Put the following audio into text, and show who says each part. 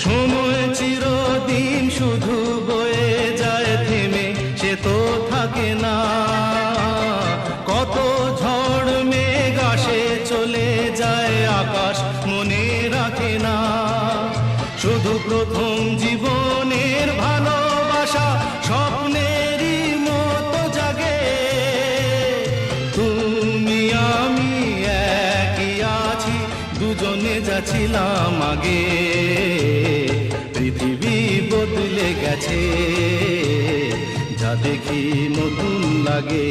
Speaker 1: সময় চিরদিন শুধু বয়ে যায় থেমে, সে তো থাকে না। কত ঝড় মেঘ আসে চলে যায়, আকাশ মনে রাখে না। শুধু প্রথম জীবনের ভালোবাসা স্বপ্নেরই মতো জাগে। তুমি আমি একই আছি, দুজনে যাচ্ছিলাম আগে। পৃথিবী বদলে গেছে, যা দেখি নতুন লাগে।